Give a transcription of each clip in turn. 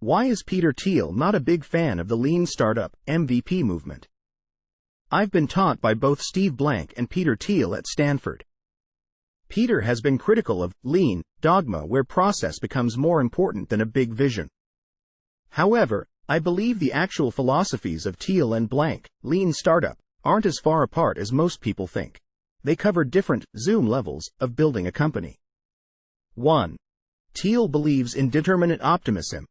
Why is Peter Thiel not a big fan of the lean startup MVP movement? I've been taught by both Steve Blank and Peter Thiel at Stanford. Peter has been critical of lean dogma, where process becomes more important than a big vision. However, I believe the actual philosophies of Thiel and Blank, lean startup, aren't as far apart as most people think. They cover different zoom levels of building a company. 1. Thiel believes in determinate optimism.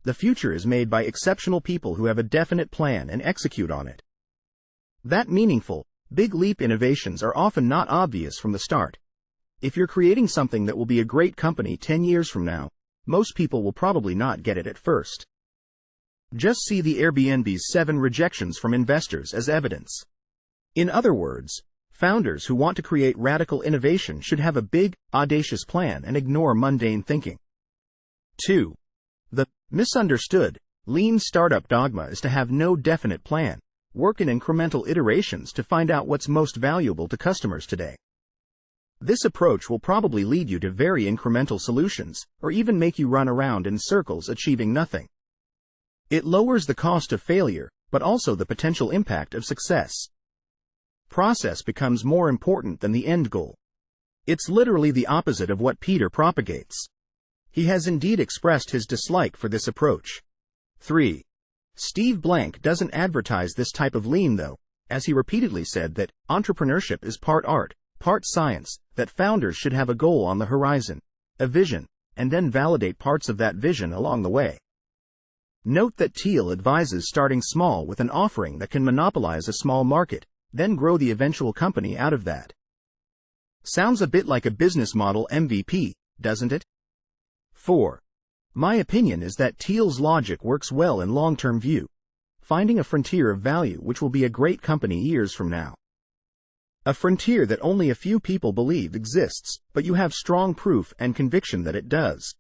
The future is made by exceptional people who have a definite plan and execute on it. That meaningful, big leap innovations are often not obvious from the start. If you're creating something that will be a great company 10 years from now, most people will probably not get it at first. Just see the Airbnb's 7 rejections from investors as evidence. In other words, founders who want to create radical innovation should have a big, audacious plan and ignore mundane thinking. 2. The misunderstood, lean startup dogma is to have no definite plan, work in incremental iterations to find out what's most valuable to customers today. This approach will probably lead you to very incremental solutions, or even make you run around in circles achieving nothing. It lowers the cost of failure, but also the potential impact of success. Process becomes more important than the end goal. It's literally the opposite of what Peter propagates. He has indeed expressed his dislike for this approach. 3. Steve Blank doesn't advertise this type of lean though, as he repeatedly said that entrepreneurship is part art, part science, that founders should have a goal on the horizon, a vision, and then validate parts of that vision along the way. Note that Thiel advises starting small with an offering that can monopolize a small market, then grow the eventual company out of that. Sounds a bit like a business model MVP, doesn't it? 4. My opinion is that Thiel's logic works well in long-term view, finding a frontier of value which will be a great company years from now. A frontier that only a few people believe exists, but you have strong proof and conviction that it does.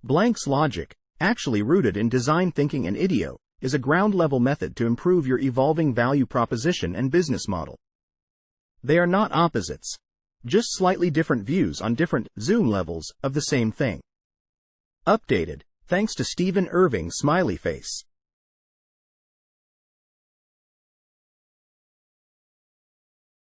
Blank's logic, actually rooted in design thinking and IDEO, is a ground-level method to improve your evolving value proposition and business model. They are not opposites, just slightly different views on different zoom levels of the same thing. Updated, thanks to Stephen Irving Smiley Face.